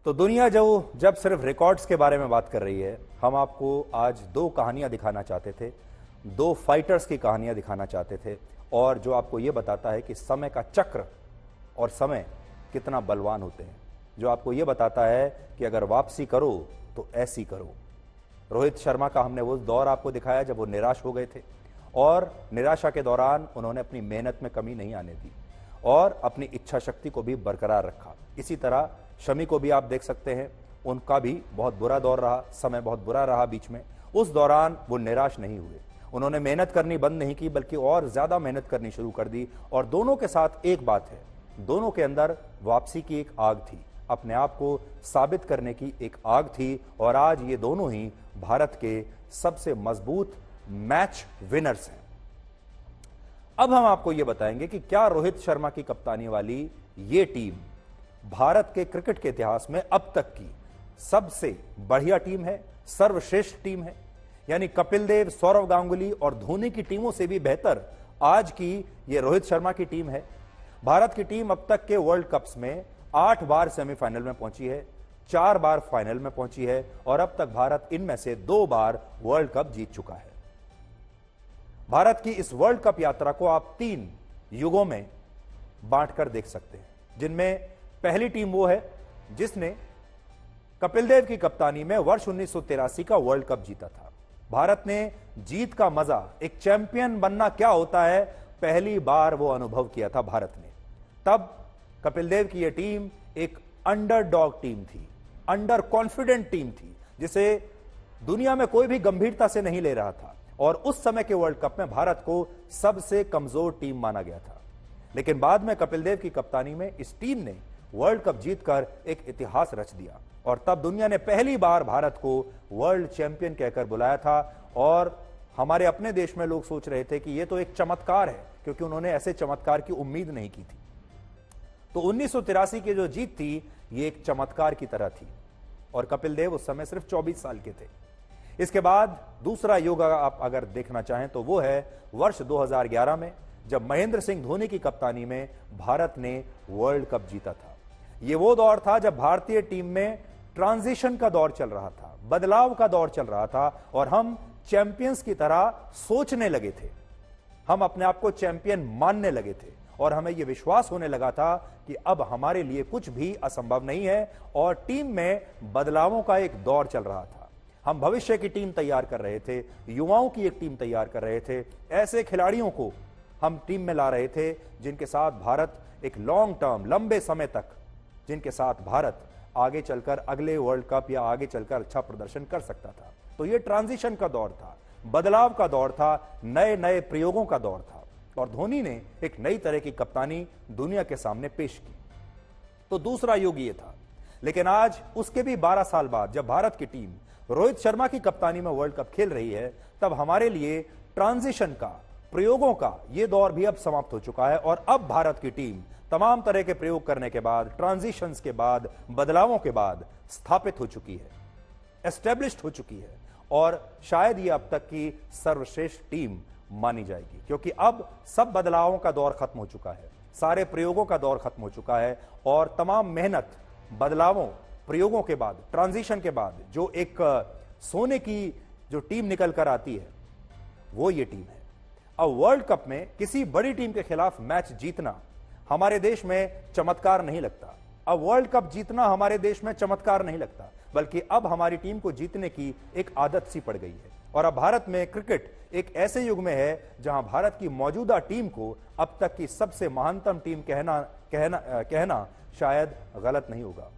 तो दुनिया जो जब सिर्फ रिकॉर्ड्स के बारे में बात कर रही है, हम आपको आज दो कहानियां दिखाना चाहते थे, दो फाइटर्स की कहानियां दिखाना चाहते थे, और जो आपको यह बताता है कि समय का चक्र और समय कितना बलवान होते हैं, जो आपको यह बताता है कि अगर वापसी करो तो ऐसी करो। रोहित शर्मा का हमने वो दौर आपको दिखाया जब वो निराश हो गए थे, और निराशा के दौरान उन्होंने अपनी मेहनत में कमी नहीं आने दी और अपनी इच्छा शक्ति को भी बरकरार रखा। इसी तरह शमी को भी आप देख सकते हैं, उनका भी बहुत बुरा दौर रहा, समय बहुत बुरा रहा बीच में। उस दौरान वो निराश नहीं हुए, उन्होंने मेहनत करनी बंद नहीं की, बल्कि और ज्यादा मेहनत करनी शुरू कर दी। और दोनों के साथ एक बात है, दोनों के अंदर वापसी की एक आग थी, अपने आप को साबित करने की एक आग थी। और आज ये दोनों ही भारत के सबसे मजबूत मैच विनर्स हैं। अब हम आपको यह बताएंगे कि क्या रोहित शर्मा की कप्तानी वाली ये टीम भारत के क्रिकेट के इतिहास में अब तक की सबसे बढ़िया टीम है, सर्वश्रेष्ठ टीम है। यानी कपिल देव, सौरव गांगुली और धोनी की टीमों से भी बेहतर आज की ये रोहित शर्मा की टीम है। भारत की टीम अब तक के वर्ल्ड कप्स में 8 बार सेमीफाइनल में पहुंची है, 4 बार फाइनल में पहुंची है, और अब तक भारत इनमें से 2 बार वर्ल्ड कप जीत चुका है। भारत की इस वर्ल्ड कप यात्रा को आप 3 युगों में बांटकर देख सकते हैं, जिनमें पहली टीम वो है जिसने कपिल देव की कप्तानी में वर्ष 1983 का वर्ल्ड कप जीता था। भारत ने जीत का मजा, एक चैंपियन बनना क्या होता है, पहली बार वो अनुभव किया था भारत ने। तब कपिल देव की यह टीम एक अंडरडॉग टीम थी, अंडर कॉन्फिडेंट टीम थी, जिसे दुनिया में कोई भी गंभीरता से नहीं ले रहा था, और उस समय के वर्ल्ड कप में भारत को सबसे कमजोर टीम माना गया था। लेकिन बाद में कपिल देव की कप्तानी में इस टीम ने वर्ल्ड कप जीतकर एक इतिहास रच दिया, और तब दुनिया ने पहली बार भारत को वर्ल्ड चैंपियन कहकर बुलाया था। और हमारे अपने देश में लोग सोच रहे थे कि यह तो एक चमत्कार है, क्योंकि उन्होंने ऐसे चमत्कार की उम्मीद नहीं की थी। तो 1983 की जो जीत थी, ये एक चमत्कार की तरह थी, और कपिल देव उस समय सिर्फ 24 साल के थे। इसके बाद दूसरा युग आप अगर देखना चाहें तो वो है वर्ष 2011 में, जब महेंद्र सिंह धोनी की कप्तानी में भारत ने वर्ल्ड कप जीता था। ये वो दौर था जब भारतीय टीम में ट्रांजिशन का दौर चल रहा था, बदलाव का दौर चल रहा था, और हम चैंपियंस की तरह सोचने लगे थे, हम अपने आप को चैंपियन मानने लगे थे, और हमें यह विश्वास होने लगा था कि अब हमारे लिए कुछ भी असंभव नहीं है। और टीम में बदलावों का एक दौर चल रहा था, हम भविष्य की टीम तैयार कर रहे थे, युवाओं की एक टीम तैयार कर रहे थे, ऐसे खिलाड़ियों को हम टीम में ला रहे थे जिनके साथ भारत एक लॉन्ग टर्म, लंबे समय तक, जिनके साथ भारत आगे चलकर अगले वर्ल्ड कप या आगे चलकर अच्छा प्रदर्शन कर सकता था। तो यह ट्रांजिशन का दौर था, बदलाव का दौर था, नए नए प्रयोगों का दौर था, और धोनी ने एक नई तरह की कप्तानी दुनिया के सामने पेश की। तो दूसरा युग ये था। लेकिन आज उसके भी 12 साल बाद जब भारत की टीम रोहित शर्मा की कप्तानी में वर्ल्ड कप खेल रही है, तब हमारे लिए ट्रांजिशन का, प्रयोगों का यह दौर भी अब समाप्त हो चुका है। और अब भारत की टीम तमाम तरह के प्रयोग करने के बाद, ट्रांजिशंस के बाद, बदलावों के बाद स्थापित हो चुकी है, एस्टेब्लिश्ड हो चुकी है, और शायद ये अब तक की सर्वश्रेष्ठ टीम मानी जाएगी, क्योंकि अब सब बदलावों का दौर खत्म हो चुका है, सारे प्रयोगों का दौर खत्म हो चुका है, और तमाम मेहनत बदलावों, प्रयोगों के बाद, ट्रांजिशन के बाद जो एक सोने की जो टीम निकल कर आती है, वो ये टीम है। अब वर्ल्ड कप में किसी बड़ी टीम के खिलाफ मैच जीतना हमारे देश में चमत्कार नहीं लगता। अब वर्ल्ड कप जीतना हमारे देश में चमत्कार नहीं लगता, बल्कि अब हमारी टीम को जीतने की एक आदत सी पड़ गई है। और अब भारत में क्रिकेट एक ऐसे युग में है जहां भारत की मौजूदा टीम को अब तक की सबसे महानतम टीम कहना शायद गलत नहीं होगा।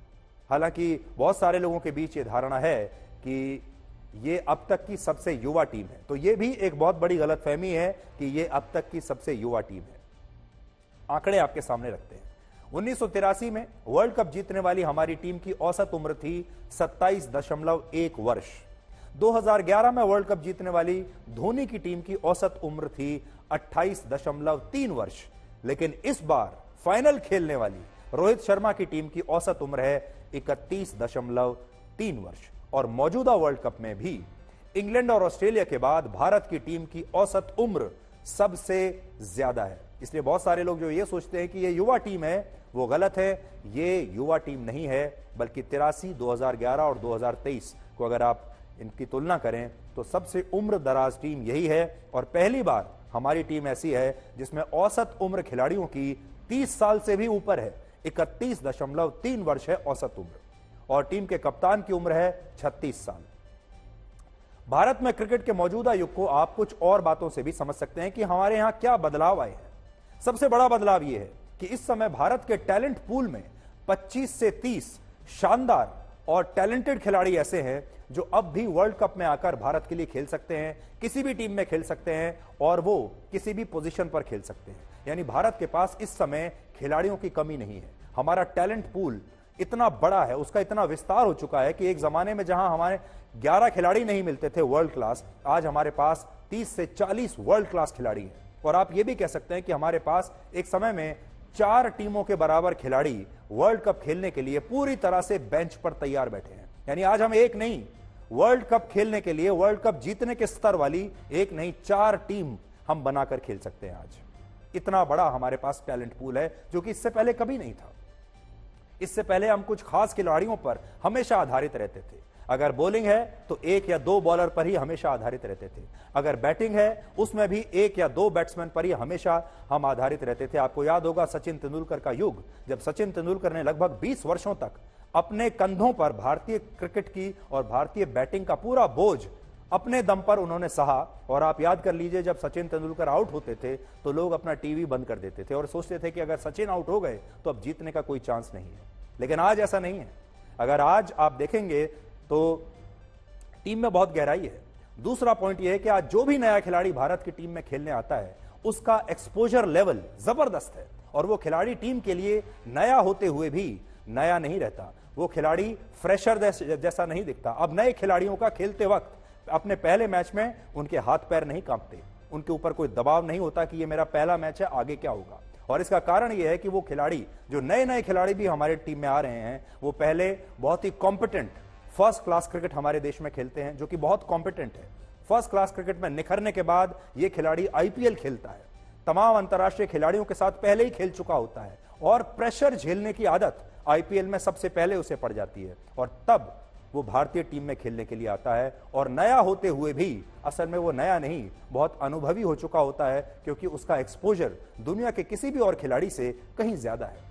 हालांकि बहुत सारे लोगों के बीच ये धारणा है कि ये अब तक की सबसे युवा टीम है, तो ये भी एक बहुत बड़ी गलतफहमी है कि ये अब तक की सबसे युवा टीम है। आंकड़े आपके सामने रखते हैं। 1983 में वर्ल्ड कप जीतने वाली हमारी टीम की औसत उम्र थी 27.1 वर्ष। 2011 में वर्ल्ड कप जीतने वाली धोनी की टीम की औसत उम्र थी 28.3 वर्ष। लेकिन इस बार फाइनल खेलने वाली रोहित शर्मा की टीम की औसत उम्र है 31.3 वर्ष। और मौजूदा वर्ल्ड कप में भी इंग्लैंड और ऑस्ट्रेलिया के बाद भारत की टीम की औसत उम्र सबसे ज्यादा है। इसलिए बहुत सारे लोग जो ये सोचते हैं कि ये युवा टीम है, वो गलत है। ये युवा टीम नहीं है, बल्कि 83, 2011 और 2023 को अगर आप इनकी तुलना करें तो सबसे उम्र दराज टीम यही है। और पहली बार हमारी टीम ऐसी है जिसमें औसत उम्र खिलाड़ियों की 30 साल से भी ऊपर है। 31.3 वर्ष है औसत उम्र, और टीम के कप्तान की उम्र है 36 साल। भारत में क्रिकेट के मौजूदा युग को आप कुछ और बातों से भी समझ सकते हैं कि हमारे यहां क्या बदलाव आए हैं। सबसे बड़ा बदलाव यह है कि इस समय भारत के टैलेंट पूल में 25 से 30 शानदार और टैलेंटेड खिलाड़ी ऐसे हैं जो अब भी वर्ल्ड कप में आकर भारत के लिए खेल सकते हैं, किसी भी टीम में खेल सकते हैं, और वो किसी भी पोजीशन पर खेल सकते हैं। यानी भारत के पास इस समय खिलाड़ियों की कमी नहीं है। हमारा टैलेंट पूल इतना बड़ा है, उसका इतना विस्तार हो चुका है कि एक जमाने में जहां हमारे 11 खिलाड़ी नहीं मिलते थे वर्ल्ड क्लास, आज हमारे पास 30 से 40 वर्ल्ड क्लास खिलाड़ी हैं। और आप ये भी कह सकते हैं कि हमारे पास एक समय में 4 टीमों के बराबर खिलाड़ी वर्ल्ड कप खेलने के लिए पूरी तरह से बेंच पर तैयार बैठे हैं। यानी आज हम एक नहीं, वर्ल्ड कप खेलने के लिए, वर्ल्ड कप जीतने के स्तर वाली एक नहीं 4 टीम हम बनाकर खेल सकते हैं। आज इतना बड़ा हमारे पास टैलेंट पूल है, जो कि इससे पहले कभी नहीं था। इससे पहले हम कुछ खास खिलाड़ियों पर हमेशा आधारित रहते थे। अगर बॉलिंग है तो 1 या 2 बॉलर पर ही हमेशा आधारित रहते थे। अगर बैटिंग है उसमें भी 1 या 2 बैट्समैन पर ही हमेशा हम आधारित रहते थे। आपको याद होगा सचिन तेंदुलकर का युग, जब सचिन तेंदुलकर ने लगभग 20 वर्षों तक अपने कंधों पर भारतीय क्रिकेट की और भारतीय बैटिंग का पूरा बोझ अपने दम पर उन्होंने सहा। और आप याद कर लीजिए, जब सचिन तेंदुलकर आउट होते थे तो लोग अपना टीवी बंद कर देते थे और सोचते थे कि अगर सचिन आउट हो गए तो अब जीतने का कोई चांस नहीं है। लेकिन आज ऐसा नहीं है। अगर आज आप देखेंगे तो टीम में बहुत गहराई है। दूसरा पॉइंट यह है कि आज जो भी नया खिलाड़ी भारत की टीम में खेलने आता है उसका एक्सपोजर लेवल जबरदस्त है, और वो खिलाड़ी टीम के लिए नया होते हुए भी नया नहीं रहता। वो खिलाड़ी फ्रेशर जैसा नहीं दिखता। अब नए खिलाड़ियों का खेलते वक्त अपने पहले मैच में उनके हाथ पैर नहीं कांपते, उनके ऊपर कोई दबाव नहीं होता कि ये मेरा पहला मैच है, आगे क्या होगा। और इसका कारण यह है कि वो खिलाड़ी, जो नए नए खिलाड़ी भी हमारे टीम में आ रहे हैं, वो पहले बहुत ही कॉम्पिटेंट फर्स्ट क्लास क्रिकेट हमारे देश में खेलते हैं, जो कि बहुत कॉम्पिटेंट है। फर्स्ट क्लास क्रिकेट में निखरने के बाद ये खिलाड़ी आईपीएल खेलता है, तमाम अंतर्राष्ट्रीय खिलाड़ियों के साथ पहले ही खेल चुका होता है, और प्रेशर झेलने की आदत आईपीएल में सबसे पहले उसे पड़ जाती है, और तब वो भारतीय टीम में खेलने के लिए आता है। और नया होते हुए भी असल में वो नया नहीं, बहुत अनुभवी हो चुका होता है, क्योंकि उसका एक्सपोजर दुनिया के किसी भी और खिलाड़ी से कहीं ज्यादा है।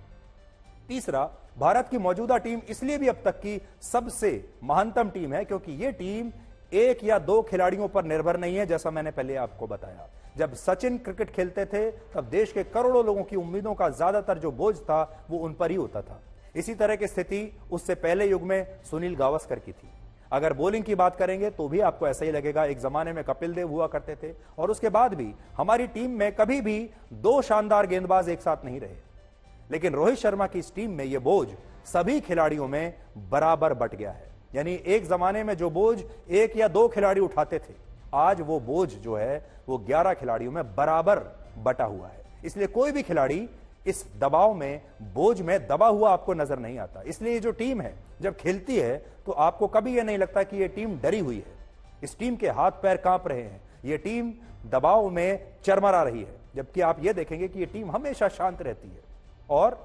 तीसरा, भारत की मौजूदा टीम इसलिए भी अब तक की सबसे महानतम टीम है क्योंकि ये टीम 1 या 2 खिलाड़ियों पर निर्भर नहीं है। जैसा मैंने पहले आपको बताया, जब सचिन क्रिकेट खेलते थे तब देश के करोड़ों लोगों की उम्मीदों का ज्यादातर जो बोझ था वो उन पर ही होता था। इसी तरह की स्थिति उससे पहले युग में सुनील गावस्कर की थी। अगर बॉलिंग की बात करेंगे तो भी आपको ऐसा ही लगेगा। एक जमाने में कपिल देव हुआ करते थे, और उसके बाद भी हमारी टीम में कभी भी 2 शानदार गेंदबाज एक साथ नहीं रहे। लेकिन रोहित शर्मा की इस टीम में यह बोझ सभी खिलाड़ियों में बराबर बट गया है। यानी एक जमाने में जो बोझ 1 या 2 खिलाड़ी उठाते थे, आज वो बोझ जो है वो 11 खिलाड़ियों में बराबर बटा हुआ है। इसलिए कोई भी खिलाड़ी इस दबाव में, बोझ में दबा हुआ आपको नजर नहीं आता। इसलिए ये जो टीम है जब खेलती है तो आपको कभी यह नहीं लगता कि ये टीम डरी हुई है। इस टीम के हाथ पैर कांप रहे हैं, ये टीम दबाव में चरमरा रही है। जबकि आप ये देखेंगे कि ये टीम हमेशा शांत रहती है, और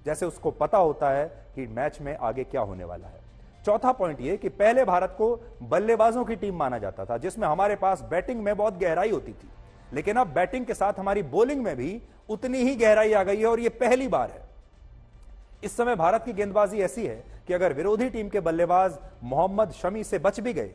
जैसे उसको पता होता है कि मैच में आगे क्या होने वाला है। चौथा पॉइंट ये कि पहले भारत को बल्लेबाजों की टीम माना जाता था, जिसमें हमारे पास बैटिंग में बहुत गहराई होती थी। लेकिन अब बैटिंग के साथ हमारी बॉलिंग में भी उतनी ही गहराई आ गई है, और यह पहली बार है। इस समय भारत की गेंदबाजी ऐसी है कि अगर विरोधी टीम के बल्लेबाज मोहम्मद शमी से बच भी गए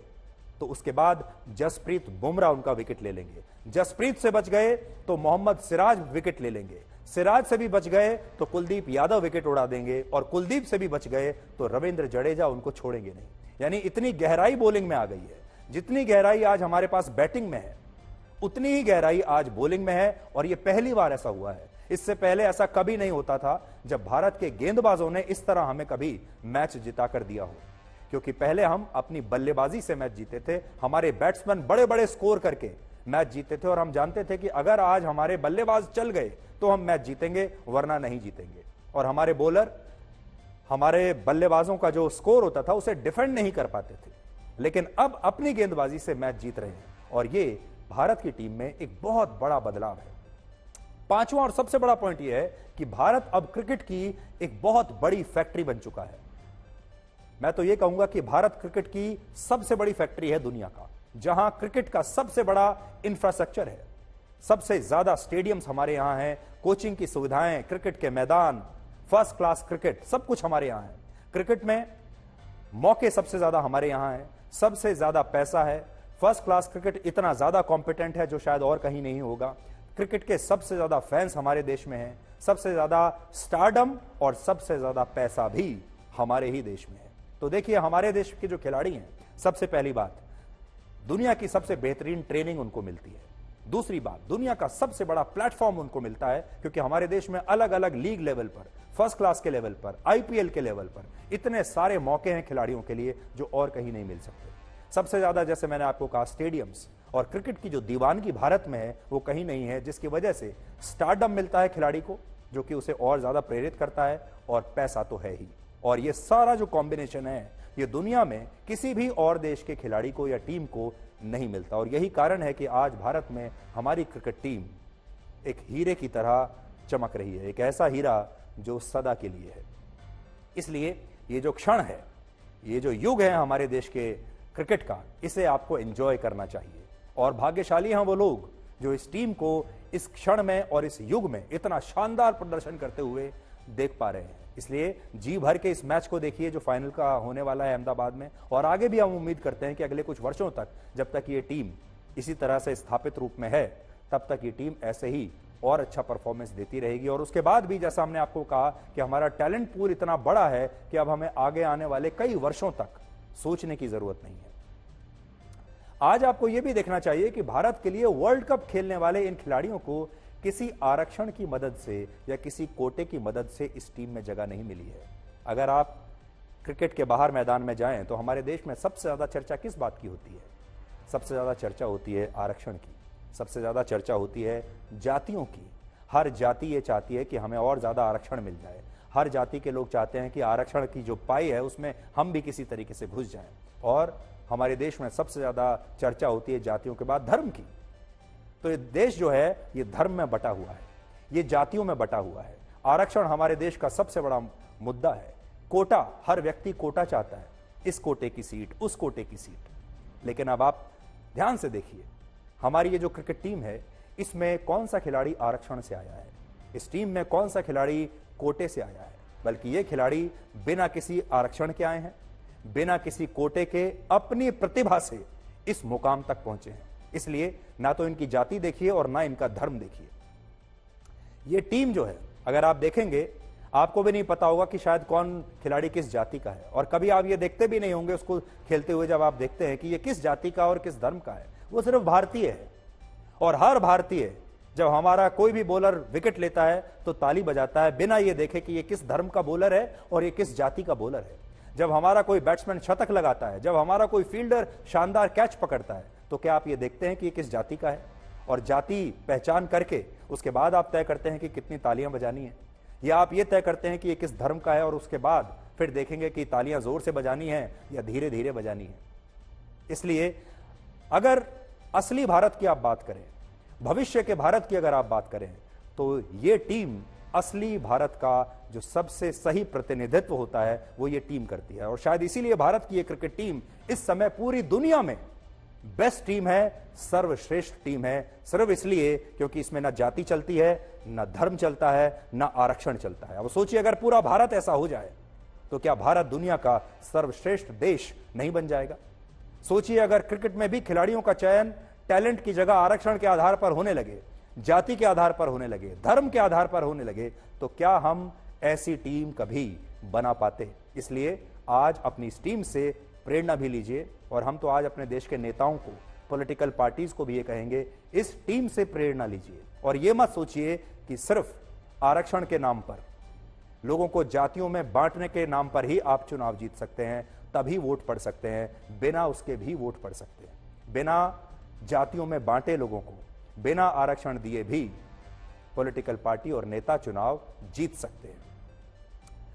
तो उसके बाद जसप्रीत बुमराह उनका विकेट ले लेंगे। जसप्रीत से बच गए तो मोहम्मद सिराज विकेट ले लेंगे। सिराज से भी बच गए तो कुलदीप यादव विकेट उड़ा देंगे, और कुलदीप से भी बच गए तो रविंद्र जडेजा उनको छोड़ेंगे नहीं। यानी इतनी गहराई बॉलिंग में आ गई है। जितनी गहराई आज हमारे पास बैटिंग में है, उतनी ही गहराई आज बॉलिंग में है, और यह पहली बार ऐसा हुआ है। इससे पहले ऐसा कभी नहीं होता था जब भारत के गेंदबाजों ने इस तरह हमें कभी मैच जिता कर दिया हो। क्योंकि पहले हम अपनी बल्लेबाजी से मैच जीते थे, हमारे बैट्समैन बड़े बड़े स्कोर करके मैच जीते थे, और हम जानते थे कि अगर आज हमारे बल्लेबाज चल गए तो हम मैच जीतेंगे, वरना नहीं जीतेंगे। और हमारे बॉलर हमारे बल्लेबाजों का जो स्कोर होता था उसे डिफेंड नहीं कर पाते थे। लेकिन अब अपनी गेंदबाजी से मैच जीत रहे हैं, और ये भारत की टीम में एक बहुत बड़ा बदलाव है। पांचवा और सबसे बड़ा पॉइंट यह है कि भारत अब क्रिकेट की एक बहुत बड़ी फैक्ट्री बन चुका है। मैं तो यह कहूंगा कि भारत क्रिकेट की सबसे बड़ी फैक्ट्री है दुनिया का, जहां क्रिकेट का सबसे बड़ा इंफ्रास्ट्रक्चर है, सबसे ज्यादा स्टेडियम्स हमारे यहां हैं, कोचिंग की सुविधाएं, क्रिकेट के मैदान, फर्स्ट क्लास क्रिकेट, सब कुछ हमारे यहां है। क्रिकेट में मौके सबसे ज्यादा हमारे यहां हैं, सबसे ज्यादा पैसा है, फर्स्ट क्लास क्रिकेट इतना ज्यादा कॉम्पिटेंट है जो शायद और कहीं नहीं होगा। क्रिकेट के सबसे ज्यादा फैंस हमारे देश में हैं, सबसे ज्यादा स्टारडम और सबसे ज्यादा पैसा भी हमारे ही देश में है। तो देखिए, हमारे देश के जो खिलाड़ी हैं, सबसे पहली बात, दुनिया की सबसे बेहतरीन ट्रेनिंग उनको मिलती है। दूसरी बात, दुनिया का सबसे बड़ा प्लेटफॉर्म उनको मिलता है, क्योंकि हमारे देश में अलग अलग लीग लेवल पर, फर्स्ट क्लास के लेवल पर, आईपीएल के लेवल पर इतने सारे मौके हैं खिलाड़ियों के लिए जो और कहीं नहीं मिल सकते। सबसे ज्यादा, जैसे मैंने आपको कहा, स्टेडियम्स और क्रिकेट की जो दीवानगी भारत में है वो कहीं नहीं है, जिसकी वजह से स्टारडम मिलता है खिलाड़ी को, जो कि उसे और ज्यादा प्रेरित करता है, और पैसा तो है ही। और ये सारा जो कॉम्बिनेशन है, ये दुनिया में किसी भी और देश के खिलाड़ी को या टीम को नहीं मिलता। और यही कारण है कि आज भारत में हमारी क्रिकेट टीम एक हीरे की तरह चमक रही है, एक ऐसा हीरा जो सदा के लिए है। इसलिए ये जो क्षण है, ये जो युग है हमारे देश के क्रिकेट का, इसे आपको एंजॉय करना चाहिए। और भाग्यशाली हैं वो लोग जो इस टीम को इस क्षण में और इस युग में इतना शानदार प्रदर्शन करते हुए देख पा रहे हैं। इसलिए जी भर के इस मैच को देखिए जो फाइनल का होने वाला है अहमदाबाद में, और आगे भी हम उम्मीद करते हैं कि अगले कुछ वर्षों तक, जब तक ये टीम इसी तरह से स्थापित रूप में है, तब तक ये टीम ऐसे ही और अच्छा परफॉर्मेंस देती रहेगी। और उसके बाद भी, जैसा हमने आपको कहा, कि हमारा टैलेंट पूल इतना बड़ा है कि अब हमें आगे आने वाले कई वर्षों तक सोचने की जरूरत नहीं है। आज आपको यह भी देखना चाहिए कि भारत के लिए वर्ल्ड कप खेलने वाले इन खिलाड़ियों को किसी आरक्षण की मदद से या किसी कोटे की मदद से इस टीम में जगह नहीं मिली है। अगर आप क्रिकेट के बाहर मैदान में जाएं तो हमारे देश में सबसे ज्यादा चर्चा किस बात की होती है? सबसे ज्यादा चर्चा होती है आरक्षण की, सबसे ज्यादा चर्चा होती है जातियों की। हर जाति ये चाहती है कि हमें और ज्यादा आरक्षण मिल जाए। हर जाति के लोग चाहते हैं कि आरक्षण की जो पाई है उसमें हम भी किसी तरीके से घुस जाएं। और हमारे देश में सबसे ज्यादा चर्चा होती है जातियों के बाद धर्म की। तो ये देश जो है ये धर्म में बटा हुआ है, ये जातियों में बटा हुआ है। आरक्षण हमारे देश का सबसे बड़ा मुद्दा है। कोटा, हर व्यक्ति कोटा चाहता है, इस कोटे की सीट, उस कोटे की सीट। लेकिन अब आप ध्यान से देखिए, हमारी ये जो क्रिकेट टीम है, इसमें कौन सा खिलाड़ी आरक्षण से आया है? इस टीम में कौन सा खिलाड़ी कोटे से आया है? बल्कि ये खिलाड़ी बिना किसी आरक्षण के आए हैं, बिना किसी कोटे के अपनी प्रतिभा से इस मुकाम तक पहुंचे हैं। इसलिए ना तो इनकी जाति देखिए और ना इनका धर्म देखिए। ये टीम जो है, अगर आप देखेंगे, आपको भी नहीं पता होगा कि शायद कौन खिलाड़ी किस जाति का है, और कभी आप ये देखते भी नहीं होंगे उसको खेलते हुए। जब आप देखते हैं कि ये किस जाति का और किस धर्म का है, वो सिर्फ भारतीय है। और हर भारतीय जब हमारा कोई भी बॉलर विकेट लेता है तो ताली बजाता है, बिना ये देखे कि ये किस धर्म का बॉलर है और ये किस जाति का बॉलर है। जब हमारा कोई बैट्समैन शतक लगाता है, जब हमारा कोई फील्डर शानदार कैच पकड़ता है, तो क्या आप ये देखते हैं कि ये किस जाति का है? और जाति पहचान करके उसके बाद आप तय करते हैं कि कितनी तालियां बजानी है, या आप ये तय करते हैं कि ये किस धर्म का है और उसके बाद फिर देखेंगे कि तालियां जोर से बजानी है या धीरे धीरे बजानी है। इसलिए अगर असली भारत की आप बात करें, भविष्य के भारत की अगर आप बात करें, तो ये टीम असली भारत का जो सबसे सही प्रतिनिधित्व होता है वो ये टीम करती है। और शायद इसीलिए भारत की ये क्रिकेट टीम इस समय पूरी दुनिया में बेस्ट टीम है, सर्वश्रेष्ठ टीम है, सिर्फ इसलिए क्योंकि इसमें ना जाति चलती है, ना धर्म चलता है, ना आरक्षण चलता है। अब सोचिए, अगर पूरा भारत ऐसा हो जाए तो क्या भारत दुनिया का सर्वश्रेष्ठ देश नहीं बन जाएगा? सोचिए, अगर क्रिकेट में भी खिलाड़ियों का चयन टैलेंट की जगह आरक्षण के आधार पर होने लगे, जाति के आधार पर होने लगे, धर्म के आधार पर होने लगे, तो क्या हम ऐसी टीम कभी बना पाते? इसलिए आज अपनी इस टीम से प्रेरणा भी लीजिए। और हम तो आज अपने देश के नेताओं को, पॉलिटिकल पार्टीज को भी ये कहेंगे, इस टीम से प्रेरणा लीजिए। और ये मत सोचिए कि सिर्फ आरक्षण के नाम पर, लोगों को जातियों में बांटने के नाम पर ही आप चुनाव जीत सकते हैं, तभी वोट पड़ सकते हैं। बिना उसके भी वोट पड़ सकते हैं। बिना जातियों में बांटे लोगों को, बिना आरक्षण दिए भी पॉलिटिकल पार्टी और नेता चुनाव जीत सकते हैं।